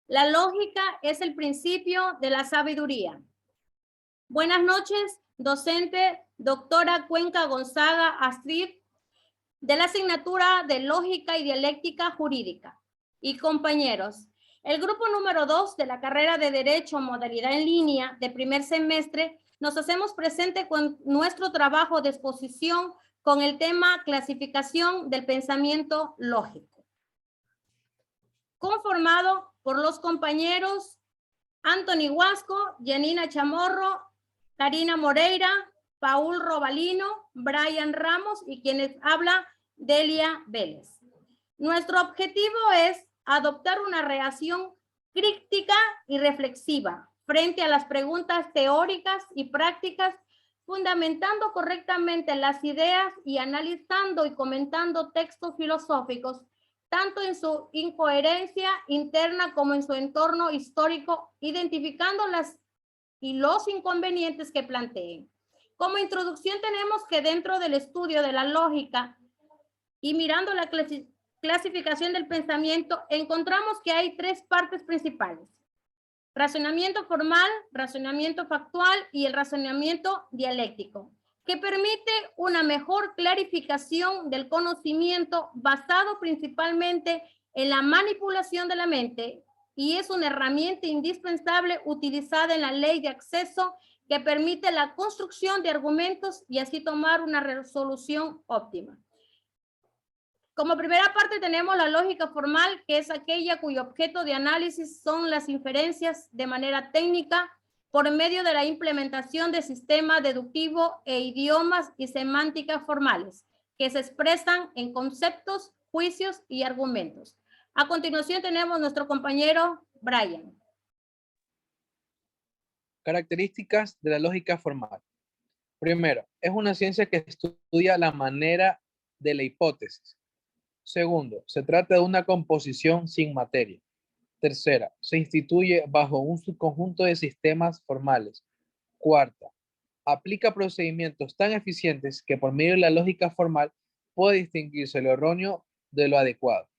La lógica es el principio de la sabiduría. Buenas noches, docente doctora Cuenca Gonzaga Astrid, de la asignatura de Lógica y Dialéctica Jurídica. Y compañeros, el grupo número 2 de la carrera de Derecho Modalidad en Línea de primer semestre, nos hacemos presente con nuestro trabajo de exposición con el tema Clasificación del Pensamiento Lógico, conformado por los compañeros Anthony Huasco, Janina Chamorro, Karina Moreira, Paul Robalino, Brian Ramos y quienes habla Delia Vélez. Nuestro objetivo es adoptar una reacción crítica y reflexiva frente a las preguntas teóricas y prácticas, fundamentando correctamente las ideas y analizando y comentando textos filosóficos, tanto en su incoherencia interna como en su entorno histórico, identificando las y los inconvenientes que planteen. Como introducción tenemos que dentro del estudio de la lógica y mirando la clasificación del pensamiento, encontramos que hay tres partes principales: razonamiento formal, razonamiento factual y el razonamiento dialéctico, que permite una mejor clarificación del conocimiento basado principalmente en la manipulación de la mente, y es una herramienta indispensable utilizada en la ley de acceso que permite la construcción de argumentos y así tomar una resolución óptima. Como primera parte tenemos la lógica formal, que es aquella cuyo objeto de análisis son las inferencias de manera técnica por medio de la implementación de sistemas deductivos e idiomas y semánticas formales, que se expresan en conceptos, juicios y argumentos. A continuación tenemos nuestro compañero Brian. Características de la lógica formal. Primero, es una ciencia que estudia la manera de la hipótesis. Segundo, se trata de una composición sin materia. Tercera, se instituye bajo un subconjunto de sistemas formales. Cuarta, aplica procedimientos tan eficientes que por medio de la lógica formal puede distinguirse lo erróneo de lo adecuado.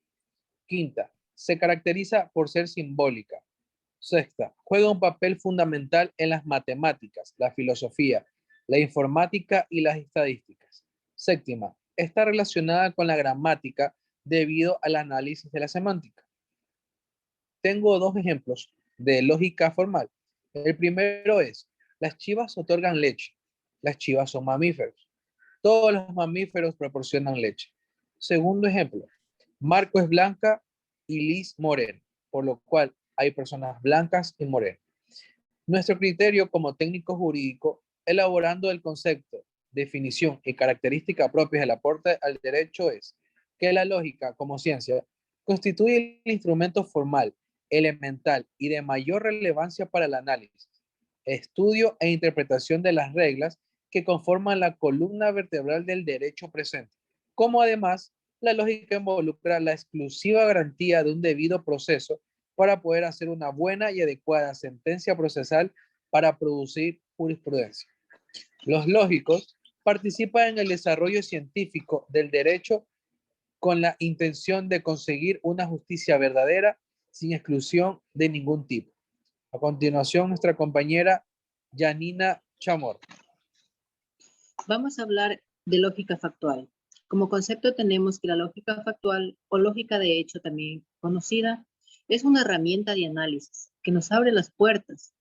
Quinta, se caracteriza por ser simbólica. Sexta, juega un papel fundamental en las matemáticas, la filosofía, la informática y las estadísticas. Séptima, está relacionada con la gramática debido al análisis de la semántica. Tengo dos ejemplos de lógica formal. El primero es, las chivas otorgan leche. Las chivas son mamíferos. Todos los mamíferos proporcionan leche. Segundo ejemplo, Marco es blanca y Liz morena, por lo cual hay personas blancas y morenas. Nuestro criterio como técnico jurídico, elaborando el concepto, definición y característica propias del aporte al derecho, es que la lógica como ciencia constituye el instrumento formal, elemental y de mayor relevancia para el análisis, estudio e interpretación de las reglas que conforman la columna vertebral del derecho presente, como además la lógica involucra la exclusiva garantía de un debido proceso para poder hacer una buena y adecuada sentencia procesal para producir jurisprudencia. Los lógicos participan en el desarrollo científico del derecho con la intención de conseguir una justicia verdadera sin exclusión de ningún tipo. A continuación, nuestra compañera Janina Chamorro. Vamos a hablar de lógica factual. Como concepto tenemos que la lógica factual o lógica de hecho también conocida es una herramienta de análisis que nos abre las puertas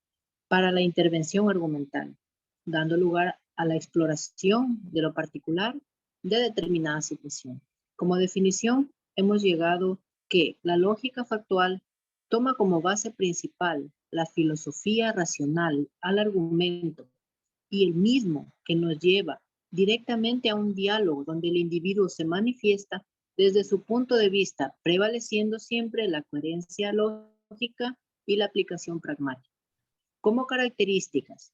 para la intervención argumental, dando lugar a la exploración de lo particular de determinada situación. Como definición, hemos llegado que la lógica factual toma como base principal la filosofía racional al argumento y el mismo que nos lleva directamente a un diálogo donde el individuo se manifiesta desde su punto de vista, prevaleciendo siempre la coherencia lógica y la aplicación pragmática. Como características,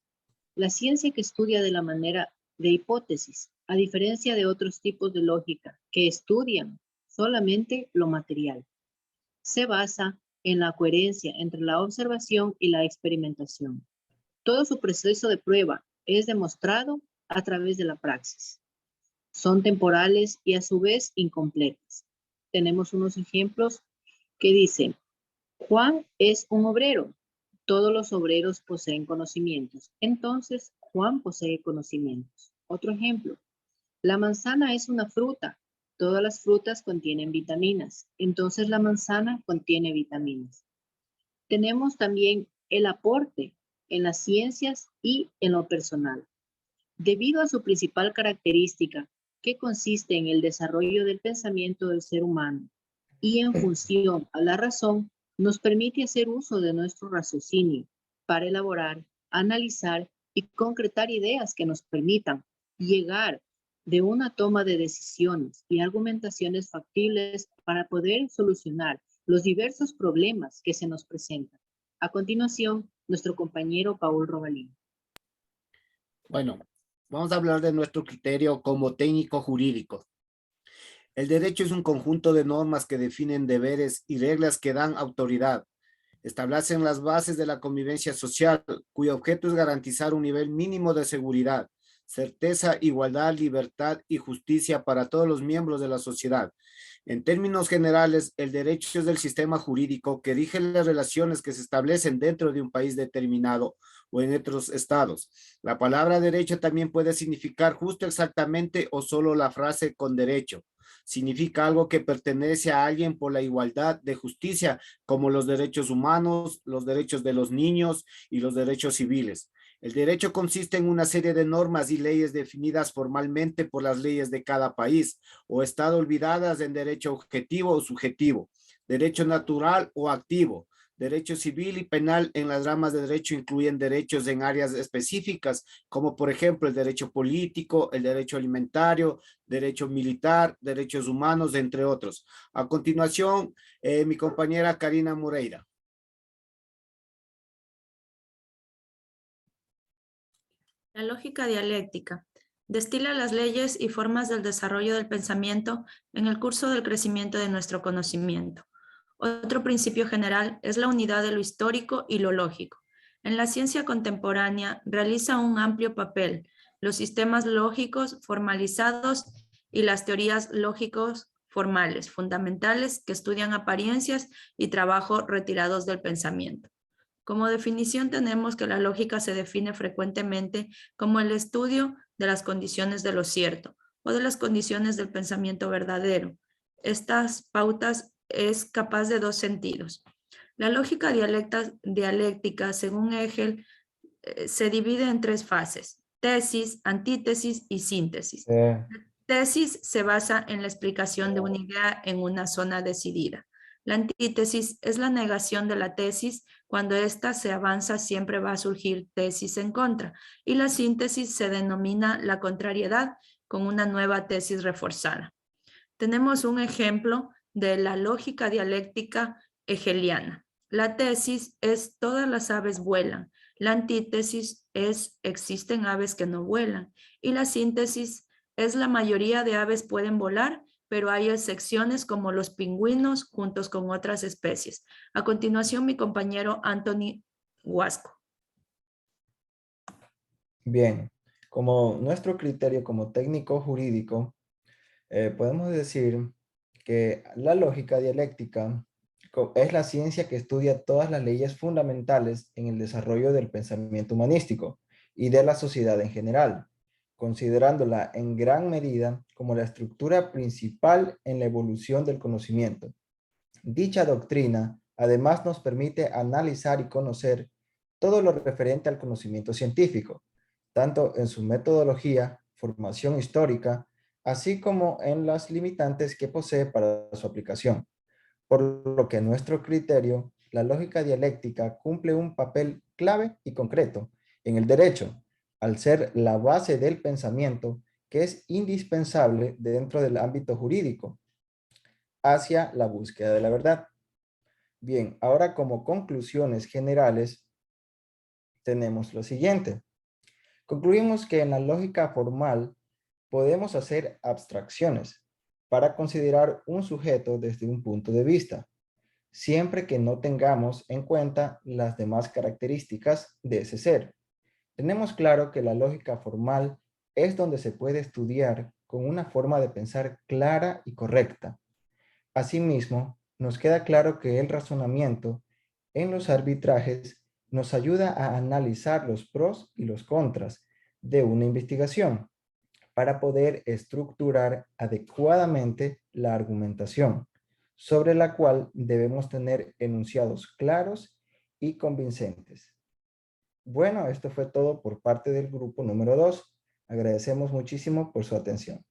la ciencia que estudia de la manera de hipótesis, a diferencia de otros tipos de lógica que estudian solamente lo material, se basa en la coherencia entre la observación y la experimentación. Todo su proceso de prueba es demostrado a través de la praxis. Son temporales y a su vez incompletas. Tenemos unos ejemplos que dicen, Juan es un obrero. Todos los obreros poseen conocimientos. Entonces, Juan posee conocimientos. Otro ejemplo. La manzana es una fruta. Todas las frutas contienen vitaminas. Entonces, la manzana contiene vitaminas. Tenemos también el aporte en las ciencias y en lo personal. Debido a su principal característica, que consiste en el desarrollo del pensamiento del ser humano y en función a la razón, nos permite hacer uso de nuestro raciocinio para elaborar, analizar y concretar ideas que nos permitan llegar de una toma de decisiones y argumentaciones factibles para poder solucionar los diversos problemas que se nos presentan. A continuación, nuestro compañero Paul Robalín. Bueno, vamos a hablar de nuestro criterio como técnico jurídico. El derecho es un conjunto de normas que definen deberes y reglas que dan autoridad, establecen las bases de la convivencia social, cuyo objeto es garantizar un nivel mínimo de seguridad, certeza, igualdad, libertad y justicia para todos los miembros de la sociedad. En términos generales, el derecho es el sistema jurídico que rige las relaciones que se establecen dentro de un país determinado o en otros estados. La palabra derecho también puede significar justo, exactamente o solo la frase con derecho. Significa algo que pertenece a alguien por la igualdad de justicia, como los derechos humanos, los derechos de los niños y los derechos civiles. El derecho consiste en una serie de normas y leyes definidas formalmente por las leyes de cada país o estado olvidadas en derecho objetivo o subjetivo, derecho natural o activo. Derecho civil y penal en las ramas de derecho incluyen derechos en áreas específicas, como por ejemplo el derecho político, el derecho alimentario, derecho militar, derechos humanos, entre otros. A continuación, mi compañera Karina Moreira. La lógica dialéctica destila las leyes y formas del desarrollo del pensamiento en el curso del crecimiento de nuestro conocimiento. Otro principio general es la unidad de lo histórico y lo lógico. En la ciencia contemporánea realiza un amplio papel los sistemas lógicos formalizados y las teorías lógicos formales, fundamentales, que estudian apariencias y trabajo retirados del pensamiento. Como definición tenemos que la lógica se define frecuentemente como el estudio de las condiciones de lo cierto o de las condiciones del pensamiento verdadero. Estas pautas es capaz de dos sentidos. La lógica dialéctica, según Hegel, se divide en tres fases: tesis, antítesis y síntesis. Tesis se basa en la explicación de una idea en una zona decidida. La antítesis es la negación de la tesis. Cuando ésta se avanza, siempre va a surgir tesis en contra. Y la síntesis se denomina la contrariedad con una nueva tesis reforzada. Tenemos un ejemplo de la lógica dialéctica hegeliana. La tesis es todas las aves vuelan. La antítesis es existen aves que no vuelan. Y la síntesis es la mayoría de aves pueden volar, pero hay excepciones como los pingüinos juntos con otras especies. A continuación, mi compañero Anthony Huasco. Bien, como nuestro criterio como técnico jurídico, podemos decir que la lógica dialéctica es la ciencia que estudia todas las leyes fundamentales en el desarrollo del pensamiento humanístico y de la sociedad en general, considerándola en gran medida como la estructura principal en la evolución del conocimiento. Dicha doctrina además nos permite analizar y conocer todo lo referente al conocimiento científico, tanto en su metodología, formación histórica, así como en las limitantes que posee para su aplicación. Por lo que a nuestro criterio, la lógica dialéctica cumple un papel clave y concreto en el derecho, al ser la base del pensamiento que es indispensable dentro del ámbito jurídico hacia la búsqueda de la verdad. Bien, ahora como conclusiones generales tenemos lo siguiente. Concluimos que en la lógica formal podemos hacer abstracciones para considerar un sujeto desde un punto de vista, siempre que no tengamos en cuenta las demás características de ese ser. Tenemos claro que la lógica formal es donde se puede estudiar con una forma de pensar clara y correcta. Asimismo, nos queda claro que el razonamiento en los arbitrajes nos ayuda a analizar los pros y los contras de una investigación para poder estructurar adecuadamente la argumentación, sobre la cual debemos tener enunciados claros y convincentes. Bueno, esto fue todo por parte del grupo número 2. Agradecemos muchísimo por su atención.